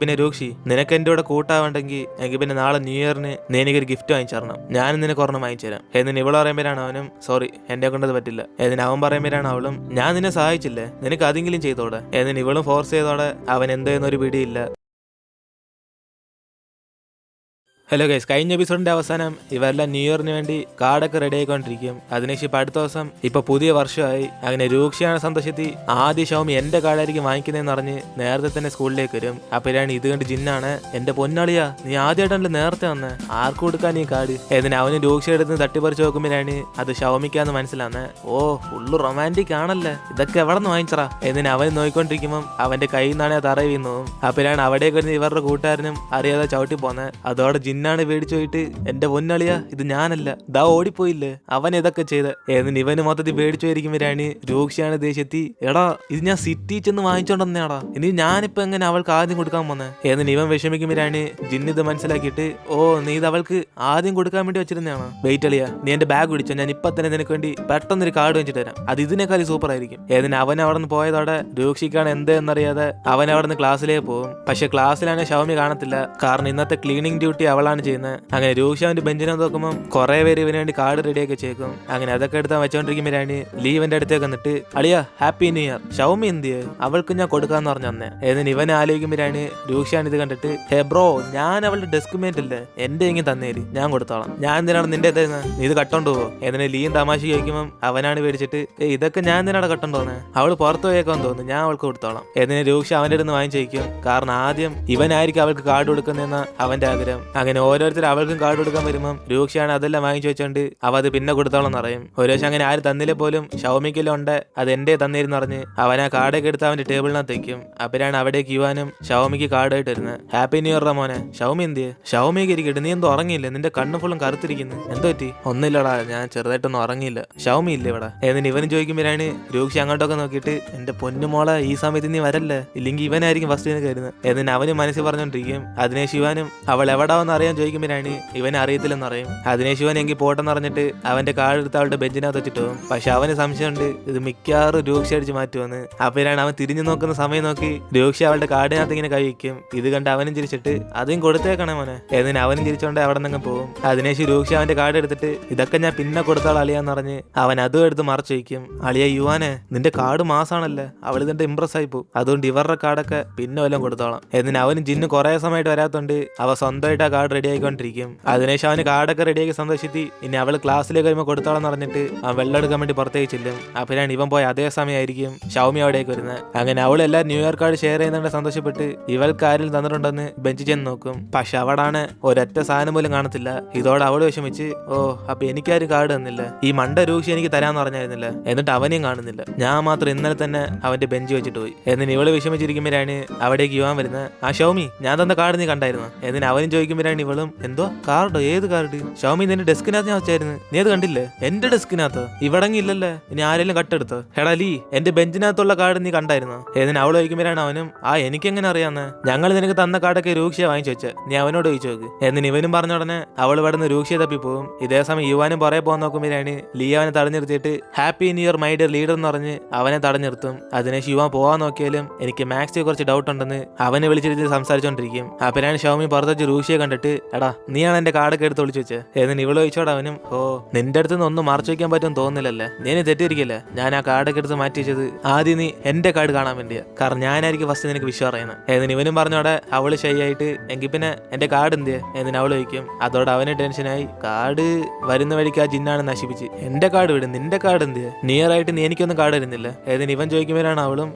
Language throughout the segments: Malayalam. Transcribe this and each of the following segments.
പിന്നെ രൂക്ഷി, നിനക്ക് എന്റെ കൂടെ കൂട്ടാവുണ്ടെങ്കിൽ എങ്കിൽ പിന്നെ നാളെ ന്യൂ ഇയറിന് നീ എനിക്കൊരു ഗിഫ്റ്റ് വാങ്ങിച്ചു തരണം. ഞാനും നിനക്ക് ഒരെണ്ണം വാങ്ങിച്ചു തരാം. എന്നിന് ഇവള് പറയുമ്പോഴാണ് അവനും സോറി എന്നെ കൊണ്ടത് പറ്റില്ല. എന്നിന് അവൻ പറയുമ്പോഴാണ് അവളും ഞാൻ നിന്നെ സഹായിച്ചില്ലേ, നിനക്ക് അതെങ്കിലും ചെയ്തോടെ. എന്നിന് ഇവളും ഫോഴ്സ് ചെയ്തോടെ അവൻ എന്തെന്നൊരു പിടിയില്ല. ഹലോ ഗൈസ്, കഴിഞ്ഞ എപ്പിസോഡിന്റെ അവസാനം ഇവരെല്ലാം ന്യൂ ഇയറിന് വേണ്ടി കാർഡൊക്കെ റെഡി ആയിക്കൊണ്ടിരിക്കും. അതിനുശേഷം ഇപ്പൊ അടുത്ത ദിവസം ഇപ്പൊ പുതിയ വർഷമായി. അങ്ങനെ രൂക്ഷയാണ് സന്തോഷത്തി ആദ്യ ഷൗമി എന്റെ കാർഡായിരിക്കും വാങ്ങിക്കുന്നതെന്ന് പറഞ്ഞ് നേരത്തെ തന്നെ സ്കൂളിലേക്ക് വരും. അപ്പോഴാണ് ഇത് കണ്ട് ജിന്നാണ് എന്റെ പൊന്നാളിയാ, നീ ആദ്യമായിട്ടല്ലേ നേരത്തെ വന്ന്, ആർക്ക് കൊടുക്കാൻ ഈ കാർഡ്. എന്നിന് അവന് രൂക്ഷ എടുത്ത് തട്ടിപ്പറിച്ച് നോക്കുമ്പോഴാണ് അത് ഷൗമിക്കാന്ന് മനസ്സിലാന്ന്. ഓ ഫുള്ള് റൊമാൻറ്റിക് ആണല്ലേ, ഇതൊക്കെ എവിടെ നിന്ന് വാങ്ങിച്ചറാ. എന്നിന് അവൻ നോക്കിക്കൊണ്ടിരിക്കുമ്പോൾ അവന്റെ കയ്യിൽ നിന്നാണ് തറ വീഴുന്നതും. അപ്പോഴാണ് അവിടേക്ക് വരുന്ന ഇവരുടെ കൂട്ടുകാരനും അറിയാതെ ചവിട്ടി പോന്നെ. അതോടെ ജിന്നാണ് പേടിച്ചു പോയിട്ട് എന്റെ പൊന്നളിയാ ഇത് ഞാനല്ല, ദാ ഓടിപ്പോയില്ലേ അവൻ ഇതൊക്കെ ചെയ്ത്. എന്നിന് ഇവന് മൊത്തത്തിൽ പേടിച്ചു പോയിരിക്കുമ്പോഴാണ് രൂക്ഷയാണ് ദേഷ്യത്തി എടാ ഇത് ഞാൻ സിറ്റി ചെന്ന് വാങ്ങിച്ചോണ്ടെന്നാടാ, ഇനി ഞാനിപ്പോ എങ്ങനെ അവൾക്ക് ആദ്യം കൊടുക്കാൻ പോന്നെ. എന്നിന് ഇവൻ വിഷമിക്കുമ്പോഴാണ് ജിന്ന് ഇത് മനസ്സിലാക്കിയിട്ട് ഓ നീ ഇത് അവൾക്ക് ആദ്യം കൊടുക്കാൻ വേണ്ടി വെച്ചിരുന്നതാണ്. വെയിറ്റ് അളിയാ, നീ എന്റെ ബാഗ് പിടിച്ചോ, ഞാൻ ഇപ്പൊ തന്നെ നിനക്ക് വേണ്ടി പെട്ടെന്നൊരു കാർഡ് വെച്ചിട്ട് തരാം, അത് ഇതിനേക്കാൾ സൂപ്പർ ആയിരിക്കും. എന്നിന് അവൻ അവിടെ നിന്ന് പോയതോടെ രൂക്ഷിക്കാണ് എന്തെന്നറിയാതെ അവൻ അവിടെ നിന്ന് ക്ലാസ്സിലേക്ക് പോകും. പക്ഷെ ക്ലാസ്സിലാണ് ഷൗമി കാണത്തില്ല, കാരണം ഇന്നത്തെ ക്ലീനിങ് ഡ്യൂട്ടി അവളാണ് ചെയ്യുന്നത്. അങ്ങനെ രൂക്ഷ അവന്റെ ബെഞ്ചിനെ നോക്കുമ്പോൾ കുറെ പേര് ഇവന് വേണ്ടി കാർഡ് റെഡിയാക്കി ചേക്കും. അങ്ങനെ അതൊക്കെ എടുത്താൽ വെച്ചോണ്ടിരിക്കുമ്പോഴാണ് ലീവന്റെ അടുത്തേക്ക് വന്നിട്ട് അളിയാ ഹാപ്പി ന്യൂ ഇയർ, ഷൗമി എന്തിയെ അവൾക്ക് ഞാൻ കൊടുക്കാന്ന് പറഞ്ഞു തന്നെ. എന്നിന് ഇവൻ ആലോചിക്കുമ്പോഴാണ് രൂക്ഷയാണ് ഇത് കണ്ടിട്ട് ഹേ ബ്രോ, ഞാൻ അവളുടെ ഡെസ്ക് മേറ്റ് അല്ലേ, എന്റെ എങ്കിൽ തന്നേര്, ഞാൻ കൊടുത്തോളാം, ഞാൻ എന്തിനാണ് നിന്റെ നീ ഇത് കട്ടോണ്ട് പോവോ. എന്നിന് ലീയും തമാശ ചോദിക്കുമ്പോൾ അവനാണ് പേടിച്ചിട്ട് ഇതൊക്കെ ഞാൻ എന്തിനാണ് കട്ടോണ്ടോന്ന്, അവള് പുറത്തു പോയേക്കാന്ന് തോന്നുന്നു, ഞാൻ അവൾക്ക് കൊടുത്തോളാം. എന്നിന് രൂക്ഷ അവന്റെ അടുത്ത് വാങ്ങിച്ചേക്കും, കാരണം ആദ്യം ഇവനായിരിക്കും അവൾക്ക് കാർഡ് കൊടുക്കുന്നതെന്ന അവന്റെ ആഗ്രഹം. അങ്ങനെ ഓരോരുത്തർ അവൾക്കും കാർഡ് കൊടുക്കാൻ വരുമ്പോൾ രൂക്ഷയാണ് അതെല്ലാം വാങ്ങിച്ചു വെച്ചോണ്ട് അവ അത് പിന്നെ കൊടുത്തോളം പറയും. ഒരു ദിവസം അങ്ങനെ ആര് തന്നില്ല പോലും ഷൗമിക്കെല്ലാം ഉണ്ട് അത് എന്റെ തന്നിരുന്ന് പറഞ്ഞ് അവൻ ആ കാർഡൊക്കെ എടുത്ത് അവന്റെ ടേബിളിനകത്ത് വെക്കും. അപ്പോഴാണ് അവിടേക്ക് യുവാനും ഷൗമിക്ക് കാർഡ് ആയിട്ട് വരുന്നത്. ഹാപ്പി ന്യൂ ഇയർ മോനെ. ഷൗമി എന്തിയെ? ഷൗമിക്ക് ഇരിക്കട്ടെ, നീ എന്തോ ഉറങ്ങിയില്ലേ, നിന്റെ കണ്ണ് ഫുള്ളും കറുത്തിരിക്കുന്നു, എന്തോ പറ്റി? ഒന്നുമില്ലടാ, ഞാൻ ചെറുതായിട്ടൊന്നും ഉറങ്ങിയില്ല. ഷൗമി ഇല്ലേ ഇവിടെ? എന്നിട്ട് ഇവനും ചോദിക്കുമ്പോഴാണ് രൂക്ഷ അങ്ങോട്ടൊക്കെ നോക്കിയിട്ട് എന്റെ പൊന്നുമോളെ ഈ സമയത്ത് നീ വരല്ലേ, ഇല്ലെങ്കിൽ ഇവനായിരിക്കും ഫസ്റ്റ് നിനക്ക് വരുന്നത്. എന്നിട്ട് അവന് മനസ്സിൽ പറഞ്ഞോണ്ടിരിക്കും. അതിനെ ശിവാനും അവൾ എവിടാവെന്ന് അറിയാൻ ചോദിക്കുമ്പോഴാണ് ഇവനെ അറിയത്തില്ലെന്ന് പറയും. അതിനെ ശിവൻ എങ്കിൽ പോട്ടെന്ന് പറഞ്ഞിട്ട് അവന്റെ കാർഡ് എടുത്ത് അവളുടെ ബെഞ്ചിനകത്ത് വെച്ചിട്ട് പോകും. പക്ഷെ അവന് സംശയമുണ്ട് ഇത് മിക്കവാറും രൂക്ഷ അടിച്ച് മാറ്റുമെന്ന്. അപ്പോഴാണ് അവൻ തിരിഞ്ഞു നോക്കുന്ന സമയം നോക്കി രൂക്ഷ അവളുടെ കാർഡിനകത്ത് ഇങ്ങനെ കഴിക്കും. ഇത് കണ്ട് അവനും ചിരിച്ചിട്ട് അതും കൊടുത്തേക്കണേ മോനെ. എന്നിട്ട് അവനും ചിരിച്ചോണ്ട് അവിടെ നിന്നും പോകും. അതിനേശം രൂക്ഷ അവന്റെ കാർഡ് എടുത്തിട്ട് ഇതൊക്കെ ഞാൻ പിന്നെ കൊടുത്താൾ അളിയാന്ന് പറഞ്ഞ് അവൻ അതും എടുത്ത് മറച്ചു വയ്ക്കും. അളിയ യുവാനെ, നിന്റെ കാർഡ് മാസാണല്ലേ, അവൾ ഇതിന്റെ ഇംപ്രസ് ആയി പോകും, അതുകൊണ്ട് ഇവരുടെ കാർഡൊക്കെ പിന്നെ വല്ലതും കൊടുത്തോളാം. എന്നിട്ട് അവനും ജിന്ന് കുറെ സമയമായിട്ട് വരാത്തോണ്ട് അവ സ്വന്തമായിട്ട് ആ കാർഡ് റെഡി ആയിക്കൊണ്ടിരിക്കും. അതിനേശം അവന് കാർഡൊക്കെ റെഡിയാക്കി സന്തോഷിച്ച് ഇനി അവള് ക്ലാസ്സിലേക്ക് വരുമ്പോൾ കൊടുത്തോളാന്ന് പറഞ്ഞിട്ട് അവൻ വെള്ളം എടുക്കാൻ വേണ്ടി പുറത്തേക്ക് ചെല്ലും. അപ്പോഴാണ് ഇവൻ പോയ അതേ സമയമായിരിക്കും ഷൗമി അവിടേക്ക് വരുന്നത്. അങ്ങനെ അവളെല്ലാം ന്യൂ ഇയർ കാർഡ് ഷെയർ ചെയ്യുന്നതിന്റെ സന്തോഷപ്പെട്ട് ഇവൾക്ക് ആരിൽ തന്നിട്ടുണ്ടെന്ന് ബെഞ്ച് ചെന്ന് നോക്കും. പക്ഷെ അവിടാണ് ഒരൊറ്റ സാധനം പോലും കാണത്തില്ല. ഇതോടെ അവള് വിഷമിച്ച് ഓ അപ്പൊ എനിക്കാരും കാർഡ് തന്നില്ല, ഈ മണ്ട രൂക്ഷ എനിക്ക് തരാന്ന് പറഞ്ഞായിരുന്നില്ല, എന്നിട്ട് അവനെയും കാണുന്നില്ല, ഞാൻ മാത്രം ഇന്നലെ തന്നെ അവന്റെ ബെഞ്ച് വെച്ചിട്ട് പോയി. എന്നിട്ട് ഇവള് വിഷമിച്ചിരിക്കുമ്പോഴാണ് അവിടേക്ക് യുവാൻ വരുന്നത്. ആ ഷൗമി, ഞാൻ തന്ന കാർഡ് നീ കണ്ടായിരുന്നു? എന്നിട്ട് അവനും ചോദിക്കുമ്പോഴാണ് ഇവളും എന്തോ കാർഡോ, ഏത് കാർഡ് ഷൗമി, നിന്റെ ഡെസ്കിനകത്ത് ഞാൻ വെച്ചായിരുന്നു, നീ അത് കണ്ടില്ലേ? എന്റെ ഡെസ്കിനകത്ത് ഇവിടെങ്ങി ഇല്ലല്ലേ, ഇനി ആരെങ്കിലും കട്ടെടുത്തോ? ഹെടാ ലീ, എന്റെ ബെഞ്ചിനകത്തുള്ള കാർഡ് നീ കണ്ടായിരുന്നു? എന്നിട്ട് അവൾ ചോദിക്കുമ്പോഴാണ് അവനും എനിക്കെങ്ങനെ അറിയാന്ന്, ഞങ്ങൾ നിനക്ക് തന്ന കാർഡൊക്കെ രൂക്ഷയെ വാങ്ങിച്ചു വെച്ച, നീ അവനോട് ചോദിച്ചു നോക്ക്. എന്നിട്ട് ഇവനും പറഞ്ഞ ഉടനെ അവൾ ഇവിടെ നിന്ന് രൂക്ഷയെ തപ്പി പോകും. ഇതേ സമയം യുവാനും പുറകെ പോകാൻ നോക്കുമ്പോഴാണ് ലീ അവനെ തടഞ്ഞു നിർത്തിയിട്ട് happy new year my dear leader എന്ന് പറഞ്ഞ് അവനെ തടഞ്ഞു നിർത്തും. അതിനേശം യുവാൻ പോകാൻ നോക്കിയാലും എനിക്ക് മാത്സിൽ കുറച്ച് ഡൗട്ട് ഉണ്ടെന്ന് അവനെ വിളിച്ചിട്ട് സംസാരിച്ചോണ്ടിരിക്കും. അപ്പോഴാണ് ഷൗമി പുറത്ത് രൂക്ഷയെ കണ്ടിട്ട് എടാ നീയാണ് എന്റെ കാർഡൊക്കെ എടുത്ത് ഒളിച്ചു വെച്ചത്. എന്നിട്ട് ഇവള് ചോദിച്ചോട് അവനും ഓ നിന്റെ അടുത്ത് നിന്ന് ഒന്നും മറച്ചു വെക്കാൻ പറ്റും തോന്നുന്നില്ലല്ലേ, നീ തെറ്റിയിരിക്കല്ലേ, ഞാൻ ആ കാർഡൊക്കെ എടുത്ത് മാറ്റി വെച്ചത് ആദ്യം നീ എന്റെ കാർഡ് കാണാൻ വേണ്ടിയാ, കാരണം ഞാനായിരിക്കും ഫസ്റ്റ് നിനക്ക് വിശ്വാസം അറിയുന്നത്. എന്നിട്ട് ഇവനും പറഞ്ഞോടെ അവള് ശരിയായിട്ട് എങ്കിൽ പിന്നെ എന്റെ കാർഡ് എന്തിയെ? എന്നിട്ട് അവള് ചോദിക്കും. അതോടെ അവന് ടെൻഷനായി, കാർഡ് വരുന്ന വഴിക്ക് ആ ജിന്നാണ് നശിപ്പിച്ച്, എന്റെ കാർഡ് വിടും, നിന്റെ കാർഡ് എന്തിയെ, നിയർ ആയിട്ട് നീ എനിക്കൊന്നും കാർഡ് തരുന്നില്ല. എന്നിട്ട് ഇവൻ ചോദിക്കുമ്പോഴാണ് അവളും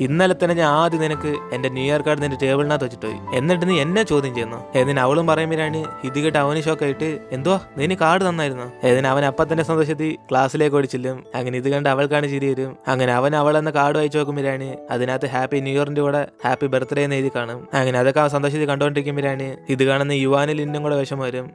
ഇന്നലെ തന്നെ ഞാൻ ആദ്യം നിനക്ക് എന്റെ ന്യൂ ഇയർ കാർഡ് നിന്റെ ടേബിളിനകത്ത് വെച്ചിട്ട് പോയി, എന്നിട്ട് നീ എന്നെ ചോദ്യം ചെയ്യുന്നു. എന്നിട്ട് അവളും പറയുമ്പോഴാണ് ഇത് കേട്ട് അവന് ഷോക്കായിട്ട് എന്തുവാ നീ കാർഡ് തന്നായിരുന്നു? എന്നിട്ട് അവൻ അപ്പം തന്നെ സന്തോഷത്തിൽ ക്ലാസ്സിലേക്ക് ഓടിച്ചില്ലും. അങ്ങനെ ഇത് കണ്ട് അവൾക്കാണ് ചിരി വരും. അങ്ങനെ അവൻ അവൾ എന്ന കാർഡ് വായിച്ചു നോക്കുമ്പോഴാണ് അതിനകത്ത് ഹാപ്പി ന്യൂ ഇയറിന്റെ കൂടെ ഹാപ്പി ബർത്ത്ഡേ എന്ന് എഴുതി കാണും. അങ്ങനെ അതൊക്കെ അവൻ സന്തോഷത്തിൽ കണ്ടുകൊണ്ടിരിക്കുമ്പോഴാണ് ഇത് കാണുന്ന യുവാനിൽ ഇന്നും കൂടെ വിഷമം വരും.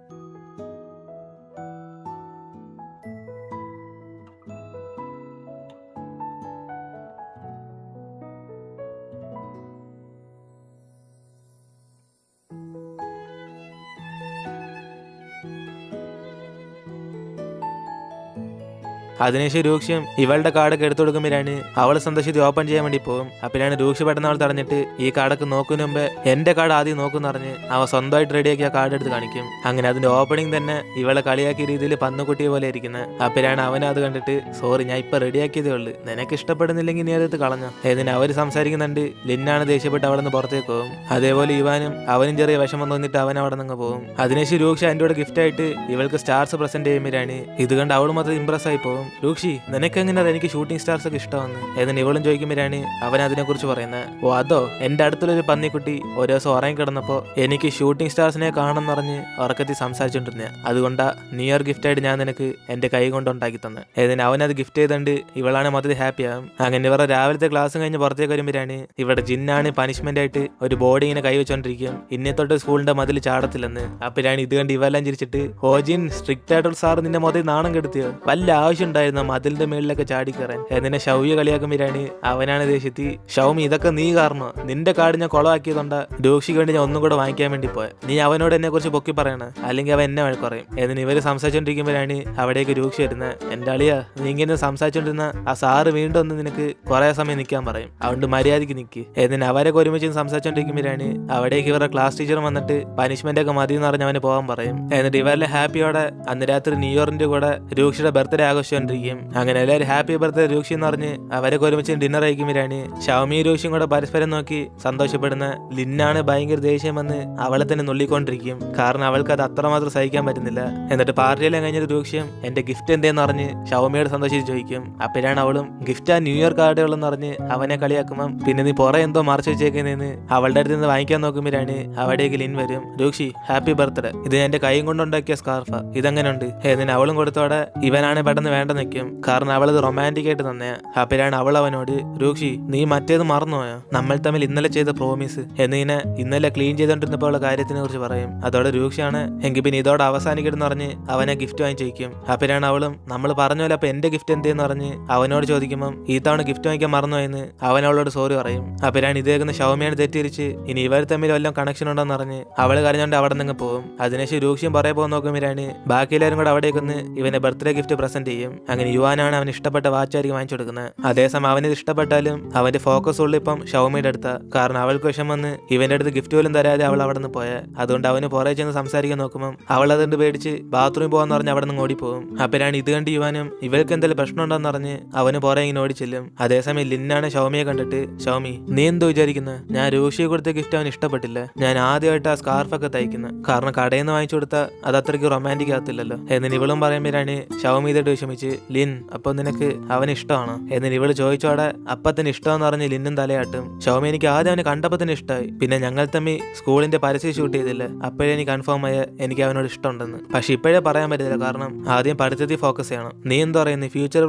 അതിനുശേഷം രൂക്ഷ്യം ഇവളുടെ കാർഡൊക്കെ എടുത്തു കൊടുക്കുമ്പോഴാണ് അവൾ സന്തോഷത്തി ഓപ്പൺ ചെയ്യാൻ വേണ്ടി പോകും. അപ്പോഴാണ് രൂക്ഷ പെട്ടെന്ന് അവൾ തടഞ്ഞിട്ട് ഈ കാർഡൊക്കെ നോക്കുന്നതിന് മുമ്പ് എന്റെ കാർഡ് ആദ്യം നോക്കുന്ന പറഞ്ഞ് അവ സ്വന്തമായിട്ട് റെഡിയാക്കി ആ കാർഡ് എടുത്ത് കാണിക്കും. അങ്ങനെ അതിന്റെ ഓപ്പണിംഗ് തന്നെ ഇവളെ കളിയാക്കിയ രീതിയിൽ പന്നുകുട്ടിയെ പോലെ ഇരിക്കുന്നത്. അപ്പോഴാണ് അവൻ അത് കണ്ടിട്ട് സോറി ഞാൻ ഇപ്പൊ റെഡിയാക്കിയതേ ഉള്ളൂ, നിനക്ക് ഇഷ്ടപ്പെടുന്നില്ലെങ്കിൽ നീ അതെടുത്ത് കളഞ്ഞോ. ഏതിന് അവര് സംസാരിക്കുന്നുണ്ട്. ലിന്നാണ് ദേഷ്യപ്പെട്ട് അവിടെ നിന്ന് പുറത്തേക്ക് പോകും. അതേപോലെ ഇവാനും അവനും ചെറിയ വിഷമം തോന്നിട്ട് അവൻ അവിടെ നിന്ന് പോകും. അതിനുശേഷം രൂക്ഷ എന്റെ കൂടെ ഗിഫ്റ്റ് ആയിട്ട് ഇവൾക്ക് സ്റ്റാർസ് പ്രസന്റ് ചെയ്യുമ്പോഴാണ് ഇത് കണ്ട് അവൾ മാത്രം ഇംപ്രസ് ആയി പോകും. രൂക്ഷി നിനക്ക് എങ്ങനെയാണ് എനിക്ക് ഷൂട്ടിംഗ് സ്റ്റാർസ് ഒക്കെ ഇഷ്ടമെന്ന് ഏതിന് ഇവളും ചോദിക്കുമ്പോഴാണ് അവൻ അതിനെ കുറിച്ച് പറയുന്നത്. ഓ അതോ, എന്റെ അടുത്തുള്ളൊരു പന്നിക്കുട്ടി ഒരു ദിവസം ഉറങ്ങി കിടന്നപ്പോ എനിക്ക് ഷൂട്ടിംഗ് സ്റ്റാർസിനെ കാണണം പറഞ്ഞ് ഉറക്കത്തിൽ സംസാരിച്ചോണ്ടിരുന്ന, അതുകൊണ്ടാ ന്യൂ ഇയർ ഗിഫ്റ്റ് ആയിട്ട് ഞാൻ നിനക്ക് എന്റെ കൈ കൊണ്ട് ഉണ്ടാക്കി തന്നെ. ഏതിന് അവനത് ഗിഫ്റ്റ് ചെയ്തുകൊണ്ട് ഇവളാണ് മൊത്തത്തിൽ ഹാപ്പി ആകും. അങ്ങനെ ഇവരുടെ രാവിലത്തെ ക്ലാസ് കഴിഞ്ഞ് പുറത്തേക്ക് വരുമ്പോഴാണ് ഇവിടെ ജിന്നാണ് പനിഷ്മെന്റ് ആയിട്ട് ഒരു ബോർഡ് ഇങ്ങനെ കൈവച്ചോണ്ടിരിക്കും. ഇന്നെ തൊട്ട് സ്കൂളിന്റെ മതിൽ ചാടത്തില്ലെന്ന്. അപ്പോഴാണ് ഇത് കണ്ട് ഇവെല്ലാം ചിരിച്ചിട്ട് ഓ ജിൻ സ്ട്രിക്റ്റ് ആയിട്ടുള്ള സാർ നിന്റെ മൊത്തത്തിൽ നാണം കെടുത്തിയോ, വല്ല ആവശ്യം ഉണ്ടായിരുന്നോ മതിലിന്റെ മേളിലൊക്കെ ചാടിക്കയറാൻ. എന്നിനെ ഷൗയ കളിയാക്കുമ്പോഴാണ് അവനാണ് ദേഷ്യത്തി ഷൗമി ഇതൊക്കെ നീ കാരണോ, നിന്റെ കാർഡ് ഞാൻ കൊളവാക്കിയതുകൊണ്ടാ രൂക്ഷയ്ക്ക് വേണ്ടി ഞാൻ ഒന്നും കൂടെ വാങ്ങിക്കാൻ വേണ്ടി പോയ, നീ അവനോട് എന്നെ കുറിച്ച് പൊക്കി പറയണ അല്ലെങ്കിൽ അവൻ എന്നെ വഴക്കുറയും. എന്നിന് ഇവര് സംസാരിച്ചോണ്ടിരിക്കുമ്പോഴാണ് അവിടേക്ക് രൂക്ഷ വരുന്നത്. എന്റെ അളിയാ നീ ഇങ്ങനെ സംസാരിച്ചോണ്ടിരുന്ന ആ സാറ് വീണ്ടും ഒന്ന് നിനക്ക് കുറെ സമയം നിൽക്കാൻ പറയും, അതുകൊണ്ട് മര്യാദയ്ക്ക് നിൽക്ക്. എന്നിന് അവരൊക്കെ ഒരുമിച്ച് സംസാരിച്ചോണ്ടിരിക്കുമ്പോഴാണ് അവിടേക്ക് ഇവരുടെ ക്ലാസ് ടീച്ചർ വന്നിട്ട് പനിഷ്മെന്റ് ഒക്കെ മതി എന്ന് പറഞ്ഞ് അവന് പോകാൻ പറയും. എന്നിട്ട് ഇവരുടെ ഹാപ്പിയോടെ അന്ന് രാത്രി ന്യൂ ഇയറിന്റെ കൂടെ രൂക്ഷയുടെ ബർത്ത്ഡേ ആഘോഷിച്ചുകൊണ്ടിരിക്കും. അങ്ങനെ എല്ലാവരും ഹാപ്പി ബർത്ത്ഡേ രൂക്ഷി എന്ന് പറഞ്ഞ് അവരൊക്കെ ഒരുമിച്ച് ഡിന്നർ അയക്കുമ്പോഴാണ് ഷൗമി രൂക്ഷയും കൂടെ പരസ്പരം നോക്കി സന്തോഷപ്പെടുന്ന ലിന്നാണ് ഭയങ്കര ദേഷ്യം വന്ന് അവളെ തന്നെ നുള്ളിക്കൊണ്ടിരിക്കും. കാരണം അവൾക്ക് അത് അത്രമാത്രം സഹിക്കാൻ പറ്റുന്നില്ല. എന്നിട്ട് പാർട്ടിയെല്ലാം കഴിഞ്ഞൊരു രൂക്ഷ്യം എന്റെ ഗിഫ്റ്റ് എന്തേന്ന് പറഞ്ഞ് ഷൗമിയോട് സന്തോഷിച്ച് ചോദിക്കും. അപ്പോഴാണ് അവളും ഗിഫ്റ്റ് ആ ന്യൂ ഇയർ കാർഡുകളെന്ന് പറഞ്ഞ് അവനെ കളിയാക്കുമ്പം പിന്നെ നീ പുറ എന്തോ മറച്ചു വെച്ചേക്കുന്നതെന്ന് അവളുടെ അടുത്ത് നിന്ന് വാങ്ങിക്കാൻ നോക്കുമ്പോഴാണ് അവിടേക്ക് ലിൻ വരും. രൂക്ഷി ഹാപ്പി ബർത്ത്ഡേ, ഇത് എന്റെ കൈ കൊണ്ടുണ്ടാക്കിയ സ്കാർഫ, ഇതെങ്ങനെയുണ്ട്. എന്നിന് അവളും കൊടുത്തോടെ ഇവനാണ് പെട്ടെന്ന് വേണ്ട നിൽക്കും. കാരണം അവളത് റൊമാൻറ്റിക് ആയിട്ട് തന്നെയാ. അപ്പോഴാണ് അവൾ അവനോട് രൂക്ഷി നീ മറ്റേത് മറന്നുപോയോ, നമ്മൾ തമ്മിൽ ഇന്നലെ ചെയ്ത പ്രോമിസ് എന്നിങ്ങനെ ഇന്നലെ ക്ലീൻ ചെയ്തോണ്ടിരുന്നപ്പോൾ ഉള്ള കാര്യത്തിനെ കുറിച്ച് പറയും. അതോടെ രൂക്ഷയാണ് എങ്കിൽ പിന്നെ ഇതോടെ അവസാനിക്കണമെന്ന് പറഞ്ഞ് അവനെ ഗിഫ്റ്റ് വാങ്ങി ചോദിക്കും. അപ്പോഴാണ് അവളും നമ്മൾ പറഞ്ഞ പോലെ അപ്പൊ എന്റെ ഗിഫ്റ്റ് എന്തെന്ന് പറഞ്ഞ് അവനോട് ചോദിക്കുമ്പോൾ ഈ തവണ ഗിഫ്റ്റ് വാങ്ങിക്കാൻ മറന്നുപോയെന്ന് അവൻ അവളോട് സോറി പറയും. അപ്പോഴാണ് ഇതേക്കുന്ന ഷൗമിയാണ് തെറ്റിരിച്ച് ഇനി ഇവർ തമ്മിൽ വല്ലതും കണക്ഷൻ ഉണ്ടോന്ന് പറഞ്ഞ് അവള് കരഞ്ഞോണ്ട് അവിടെ നിന്ന് പോകും. അതിനുശേഷം രൂക്ഷ്യം പറയാൻ പോകുന്ന നോക്കുമ്പോഴാണ് ബാക്കി എല്ലാവരും കൂടെ അവിടേക്കൊന്ന് ഇവന്റെ ബർത്ത്ഡേ ഗിഫ്റ്റ് പ്രസന്റ് ചെയ്യും. അങ്ങനെ യുവാനാണ് അവന് ഇഷ്ടപ്പെട്ട വാച്ചായിരിക്കും വാങ്ങിച്ചു കൊടുക്കുന്നത്. അതേസമയം അവന് ഇഷ്ടപ്പെട്ടാലും അവന്റെ ഫോക്കസ് ഉള്ള ഇപ്പം ഷൗമിയുടെ അടുത്താ. കാരണം അവൾക്ക് വിഷം വന്ന് ഇവന്റെ അടുത്ത് ഗിഫ്റ്റ് പോലും തരാതെ അവൾ അവിടെ നിന്ന് പോയാൽ, അതുകൊണ്ട് അവന് പുറകെ ചെന്ന് സംസാരിക്കാൻ നോക്കുമ്പോൾ അവൾ അതുകൊണ്ട് പേടിച്ച് ബാത്റൂമിൽ പോകാന്ന് പറഞ്ഞ് അവിടെ നിന്ന് ഓടിപ്പോകും. അപ്പോഴാണ് ഇത് കണ്ട് യുവാനും ഇവൾക്ക് എന്തെങ്കിലും പ്രശ്നം ഉണ്ടോന്ന് പറഞ്ഞ് അവന് പുറകെ ഇങ്ങനെ ഓടിച്ചെല്ലും. അതേസമയം ലിന്നാണ് ഷൗമിയെ കണ്ടിട്ട് ഷൗമി നീ എന്തോ വിചാരിക്കുന്നത്, ഞാൻ രൂക്ഷയെ കൊടുത്ത ഗിഫ്റ്റ് അവന് ഇഷ്ടപ്പെട്ടില്ല, ഞാൻ ആദ്യമായിട്ട് ആ സ്കാർഫൊക്കെ തയ്ക്കുന്നത്, കാരണം കടയിൽ നിന്ന് വാങ്ങിച്ചു കൊടുത്താൽ അത് അത്രയ്ക്ക് റൊമാൻറ്റിക് ആകത്തില്ലല്ലോ. എന്നിന് ഇവളും പറയുമ്പോഴാണ് ഷൗമി ഇതായിട്ട് വിഷമിച്ച് ലിൻ അപ്പൊ നിനക്ക് അവന് ഇഷ്ടമാണോ. എന്നിന് ഇവള് ചോദിച്ചോടെ അപ്പത്തിന് ഇഷ്ടമെന്ന് പറഞ്ഞ് ലിന്നും തലയാട്ടും. ഷൗമി എനിക്ക് ആദ്യം അവനെ കണ്ടപ്പോൾ തന്നെ ഇഷ്ടമായി, പിന്നെ ഞങ്ങൾ തമ്മിൽ സ്കൂളിന്റെ പരസ്യം ഷൂട്ട് ചെയ്തില്ല, അപ്പോഴേ എനിക്ക് കൺഫേം ആയ എനിക്ക് അവനോട് ഇഷ്ടമുണ്ടെന്ന്. പക്ഷെ ഇപ്പോഴേ പറയാൻ പറ്റില്ല, കാരണം ആദ്യം പഠിത്തത്തിൽ ഫോക്കസ് ചെയ്യണം. നീ എന്താ പറയുന്നത്, ഫ്യൂച്ചർ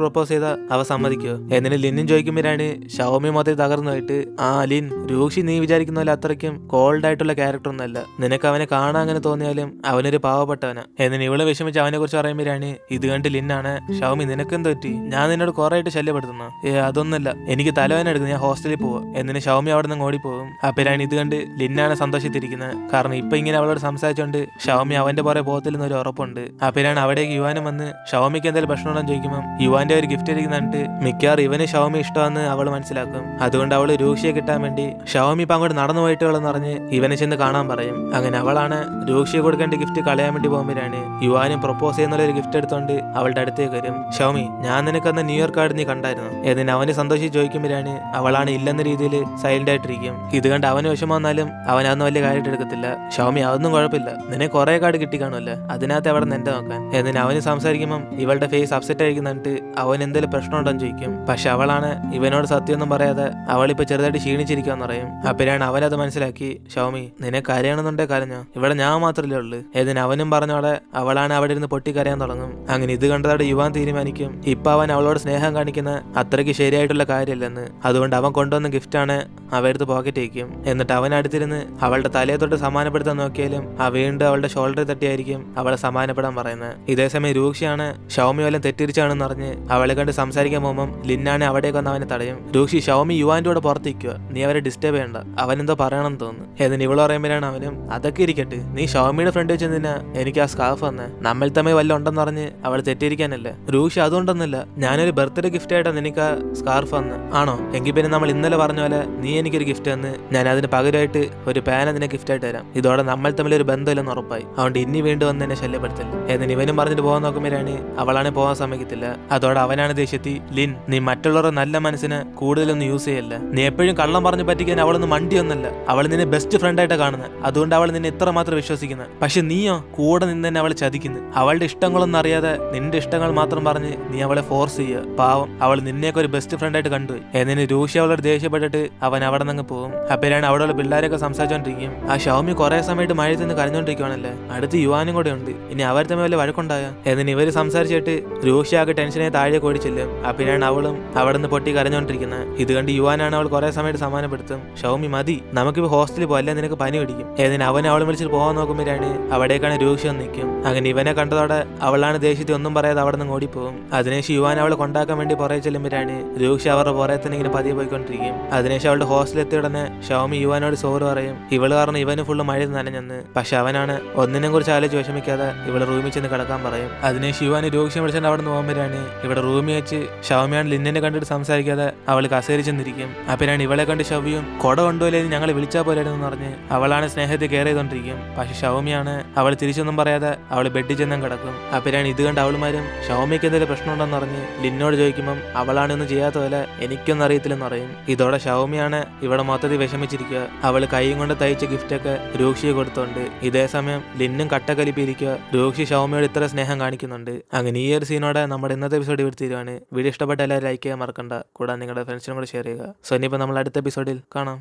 പ്രപ്പോസ് ചെയ്താൽ അവ സമ്മതിക്കോ. എന്നിന് ലിന്നും ചോദിക്കുമ്പോഴാണ് ഷൗമി മൊത്തത്തിൽ തകർന്നു പോയിട്ട് ആ ലിൻ രൂക്ഷി നീ വിചാരിക്കുന്ന പോലെ അത്രയ്ക്കും കോൾഡ് ആയിട്ടുള്ള ക്യാരക്ടർ ഒന്നല്ല, നിനക്ക് അവനെ കാണാൻ അങ്ങനെ തോന്നിയാലും അവനൊരു പാവപ്പെട്ടവനാ. എന്നിന് ഇവളെ വിഷമിച്ച് അവനെ കുറിച്ച് പറയുമ്പോഴാണ് ഇത് കണ്ട് ലിന്നാണ് ഷൗമി നിനക്കെന്ത് പറ്റി, ഞാൻ നിന്നോട് കുറെ ആയിട്ട് ശല്യപ്പെടുത്തുന്നു. അതൊന്നുമില്ല, എനിക്ക് തലവേദന എടുക്കുന്നു, ഞാൻ ഹോസ്റ്റലിൽ പോവാം. എന്നിന് ഷൗമി അവിടെ നിന്ന് ഓടിപ്പോകും. അപ്പോഴാണ് ഇത് കണ്ട് ലിന്നാണ് സന്തോഷിച്ചിരിക്കുന്നത്. കാരണം ഇപ്പൊ ഇങ്ങനെ അവളോട് സംസാരിച്ചോണ്ട് ഷൗമി അവന്റെ പുറകെ പോകത്തില്ലെന്ന് ഒരു ഉറപ്പുണ്ട്. അപ്പോഴാണ് അവിടേക്ക് യുവാനും വന്ന് ഷൗമിക്ക് എന്തെങ്കിലും പ്രശ്നമുണ്ടെന്ന് ചോദിക്കുമ്പോൾ യുവാന്റെ ഒരു ഗിഫ്റ്റ് ഇരിക്കുന്നിട്ട് മിക്കവാറും ഇവന് ഷൗമി ഇഷ്ടമെന്ന് അവൾ മനസ്സിലാക്കും. അതുകൊണ്ട് അവള് രൂക്ഷയെ കിട്ടാൻ വേണ്ടി ഷൗമി ഇപ്പൊ അങ്ങോട്ട് നടന്നു പോയിട്ടുള്ളെന്ന് പറഞ്ഞ് ഇവനെ ചെന്ന് കാണാൻ പറയും. അങ്ങനെ അവളാണ് രൂക്ഷയെ കൊടുക്കേണ്ട ഗിഫ്റ്റ് കളയാൻ വേണ്ടി പോകുമ്പോഴാണ് യുവാനും പ്രപ്പോസ് ചെയ്യുന്ന ഒരു ഗിഫ്റ്റ് എടുത്തോണ്ട് അവളുടെ അടുത്തേക്ക് വരും. ഷൗമി ഞാൻ നിനക്കന്ന് ന്യൂ ഇയർ കാർഡ് നീ കണ്ടായിരുന്നു. എന്നിന് അവന് സന്തോഷിച്ച് ചോദിക്കുമ്പോഴാണ് അവളാണ് ഇല്ലെന്ന രീതിയിൽ സൈലന്റ് ആയിട്ടിരിക്കും. ഇത് കണ്ട് അവന് വിഷമം വന്നാലും അവനതൊന്നും വലിയ കാര്യമായിട്ട് എടുക്കത്തില്ല. ഷൗമി അതൊന്നും കുഴപ്പമില്ല, നിന്നെ കുറെ കാർഡ് കിട്ടി കാണുമല്ലോ, അതിനകത്ത് അവിടെ നിന്ന് എന്റെ നോക്കാൻ. എന്നിന് അവന് സംസാരിക്കുമ്പോൾ ഇവളുടെ ഫേസ് അപ്സെറ്റ് ആയിരിക്കുന്നിട്ട് അവൻ എന്തെങ്കിലും പ്രശ്നമുണ്ടോന്ന് ചോദിക്കും. പക്ഷെ അവളാണ് ഇവനോട് സത്യമൊന്നും പറയാതെ അവളിപ്പോ ചെറുതായിട്ട് ക്ഷീണിച്ചിരിക്കാന്ന് പറയും. അപ്പോഴാണ് അവനത് മനസ്സിലാക്കി ഷൗമി നിനക്ക് കരയണമെന്നുണ്ടേ കരഞ്ഞോ, ഇവിടെ ഞാൻ മാത്രമല്ലേ ഉള്ളു. ഏതിന് അവനും പറഞ്ഞോടെ അവളാണ് അവിടെ ഇരുന്ന് പൊട്ടിക്കരയാൻ തുടങ്ങും. അങ്ങനെ ഇത് കണ്ടതോടെ യുവാൻ തീരുമാനിക്കും ഇപ്പൊ അവൻ അവളോട് സ്നേഹം കാണിക്കുന്ന അത്രയ്ക്ക് ശരിയായിട്ടുള്ള കാര്യമില്ലെന്ന്. അതുകൊണ്ട് അവൻ കൊണ്ടുവന്ന ഗിഫ്റ്റാണ് അവരെടുത്ത് പോക്കറ്റ് വയ്ക്കും. എന്നിട്ട് അവൻ അടുത്തിരുന്ന് അവളുടെ തലയെ തൊട്ട് സമാനപ്പെടുത്താൻ നോക്കിയാലും ആ വീണ്ടും അവളുടെ ഷോൾഡറിൽ തട്ടിയായിരിക്കും അവളെ സമാനപ്പെടാൻ പറയുന്നത്. ഇതേസമയം രൂക്ഷയാണ് ഷൗമി വല്ലതും തെറ്റിരിച്ചാണെന്ന് പറഞ്ഞ് അവളെ കണ്ട് സംസാരിക്കാൻ പോകുമ്പോൾ ലിന്നാണ് അവിടേക്ക് വന്ന് അവനെ തടയും. രൂക്ഷി ഷൗമി യുവാന്റെ കൂടെ പുറത്തേക്കുക, നീ അവരെ ഡിസ്റ്റർബ് ചെയ്യണ്ട, അവനെന്തോ പറയണമെന്ന് തോന്നുന്നു. എന്നിട്ട് ഇവള് പറയുമ്പോഴാണ് അവനും അതൊക്കെ ഇരിക്കട്ടെ, നീ ഷൗമിയുടെ ഫ്രണ്ട് വെച്ചെന്തിനാ എനിക്ക് ആ സ്കാർഫ് വന്ന്, നമ്മൾ തമ്മിൽ വല്ല ഉണ്ടെന്ന് പറഞ്ഞ് അവൾ തെറ്റിയിരിക്കാനല്ലേ. രൂക്ഷ അതുകൊണ്ടൊന്നുമില്ല, ഞാനൊരു ബർത്ത്ഡേ ഗിഫ്റ്റ് ആയിട്ടാണ് നിനക്ക് ആ സ്കാർഫ് വന്ന്. ആണോ? എങ്കിൽ പിന്നെ നമ്മൾ ഇന്നലെ പറഞ്ഞ പോലെ നീ എനിക്കൊരു ഗിഫ്റ്റ് തന്ന് ഞാൻ അതിന് പകരമായിട്ട് ഒരു പാന നിന്നെ ഗിഫ്റ്റ് ആയിട്ട് തരാം. ഇതോടെ നമ്മൾ തമ്മിൽ ഒരു ബന്ധമില്ലെന്ന് ഉറപ്പായി. അതുകൊണ്ട് ഇനി വീണ്ടും വന്ന് എന്നെ ശല്യപ്പെടുത്തില്ല എന്ന് ഇവനും പറഞ്ഞിട്ട് പോകാൻ നോക്കുമ്പോഴാണ് അവളാണ് പോകാൻ സമ്മതിക്കത്തില്ല. അതോടെ അവനാണ് ദേഷ്യത്തി, ലിൻ നീ മറ്റുള്ളവരുടെ നല്ല മനസ്സിന് കൂടുതലൊന്നും യൂസ് ചെയ്യല്ല. നീ എപ്പോഴും കള്ളം പറഞ്ഞു പറ്റിക്കാൻ അവളൊന്നും മണ്ടിയൊന്നല്ല. അവൾ നിന്നെ ബെസ്റ്റ് ഫ്രണ്ട് ആയിട്ട് കാണുന്നത്. അതുകൊണ്ട് അവൾ നിന്നെ ഇത്ര മാത്രം വിശ്വസിക്കുന്നത്. പക്ഷെ നീയോ കൂടെ നിന്ന് തന്നെ അവളെ ചതിക്കുന്നു. അവളുടെ ഇഷ്ടങ്ങളൊന്നും അറിയാതെ നിന്റെ ഇഷ്ടങ്ങൾ മാത്രം പറഞ്ഞ് നീ അവളെ ഫോഴ്സ് ചെയ്യുക. പാവം അവൾ നിന്നെയൊക്കെ ഒരു ബെസ്റ്റ് ഫ്രണ്ട് ആയിട്ട് കണ്ടുപോയി. എന്നിന് രൂക്ഷ അവളോട് ദേഷ്യപ്പെട്ടിട്ട് അവൻ അവിടെ നിന്ന് പോകും. അപ്പോഴാണ് അവിടെയുള്ള പിള്ളേരൊക്കെ സംസാരിച്ചോണ്ടിരിക്കും. ആ ഷൗമി കുറെ സമയത്ത് മഴ നിന്ന് കരഞ്ഞോണ്ടിരിക്കുവാണല്ലേ. അടുത്ത് യുവാനും കൂടെ ഉണ്ട്. ഇനി അവർ തമ്മിൽ വല്ല വഴക്കുണ്ടായ എന്നിന് ഇവര് സംസാരിച്ചിട്ട് രൂക്ഷയാകെ ടെൻഷനെ താഴെ ഓടിച്ചില്ലും. അപ്പോഴാണ് അവളും അവിടെ നിന്ന് പൊട്ടി കരഞ്ഞോണ്ടിരിക്കുന്നത്. ഇത് കണ്ട് യുവാനാണ് അവൾ കുറെ സമയത്ത് സമാധാനപ്പെടുത്തും. ഷൗമി മതി, നമുക്കിപ്പോ ഹോസ്റ്റലിൽ പോകല്ലേ, നിനക്ക് പനി പിടിക്കും. എന്നിന് അവൻ അവളെ വിളിച്ചിട്ട് പോകാൻ നോക്കുമ്പോഴാണ് അവിടേക്കാണ് രൂക്ഷ നിൽക്കും. അങ്ങനെ ഇവനെ കണ്ടതോടെ അവളാണ് ദേഷ്യത്തിൽ ഒന്നും പറയാതെ അവിടെ നിന്ന് ഓടിപ്പോകും. അതിനുശേഷം യുവാൻ അവളെ കൊണ്ടാക്കാൻ വേണ്ടി പുറകെ ചെല്ലുമ്പോഴാണ് രൂക്ഷ അവരുടെ പുറകെ തന്നെ ഇങ്ങനെ പതിയെ പോയിക്കൊണ്ടിരിക്കും. അതിനുശേഷം അവളുടെ ഹോസ്റ്റലിൽ എത്തിയ ഉടനെ ഷൗമി യുവാനോട് സോറി പറയും. ഇവള് കാരണം ഇവന് ഫുള്ള് മഴ നനഞ്ഞെന്ന്. പക്ഷെ അവനാണ് ഒന്നിനെ കുറിച്ച് ആലോചിച്ച് വിഷമിക്കാതെ ഇവള് റൂമിൽ ചെന്ന് കിടക്കാൻ പറയും. അതിനുശേഷം യുവാന് രൂക്ഷ വിളിച്ചിട്ട് അവിടെ നിന്ന് പോകുമ്പോഴാണ് ഇവിടെ റൂമിൽ വെച്ച് ഷൗമിയാണ് ലിന്നിനെ കണ്ടിട്ട് സംസാരിക്കാതെ അവൾ കസേരി ചെന്നിരിക്കും. അപ്പോഴാണ് ഇവളെ കണ്ട് ഷൗമിയും കൊട കൊണ്ടുപോയില്ലേ ഞങ്ങൾ വിളിച്ചാൽ പോലെയെന്ന് പറഞ്ഞ് അവളാണ് സ്നേഹത്തെ കെയർ ചെയ്തോണ്ടിരിക്കും. പക്ഷെ ഷൗമിയാണ് അവൾ തിരിച്ചൊന്നും പറയാതെ അവൾ ബെഡിൽ ചെന്നും കിടക്കും. അപ്പോഴാണ് ഇത് കണ്ട് അവളുമാരും ഷൗമിക്ക് എന്തെങ്കിലും പ്രശ്നമുണ്ടെന്ന് പറഞ്ഞ് ലിന്നോട് ചോദിക്കുമ്പം അവളാണൊന്നും ചെയ്യാത്ത പോലെ എനിക്കൊന്നും അറിയത്തില്ലെന്ന് പറയും. ഇതോടെ ഷൗമിയാണ് ഇവിടെ മൊത്തത്തിൽ വിഷമിച്ചിരിക്കുക. അവൾ കൈയും കൊണ്ട് തയ്ച്ച ഗിഫ്റ്റൊക്കെ രൂക്ഷയെ കൊടുത്തോണ്ട്. ഇതേ സമയം ലിന്നും കട്ടക്കലിപ്പിരിക്കുക. രൂക്ഷി ഷൗമിയോട് ഇത്ര സ്നേഹം കാണിക്കുന്നുണ്ട്. അങ്ങനെ ഈ ഒരു സീനോടെ നമ്മുടെ ഇന്നത്തെ എപ്പിസോഡ് ഇവിടെ തീരുവാണ്. വീഡിയോ ഇഷ്ടപ്പെട്ട എല്ലാവരും ലൈക്ക് ചെയ്യാൻ മറക്കണ്ട. കൂടാതെ നിങ്ങളുടെ ഫ്രണ്ട്സിനും കൂടെ ഷെയർ ചെയ്യുക. സോ ഇനിയിപ്പോൾ നമ്മൾ അടുത്ത എപ്പിസോഡിൽ കാണാം.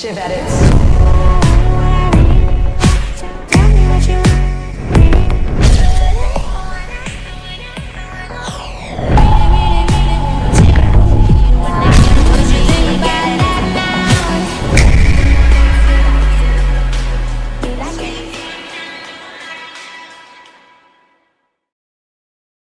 Shiv edits.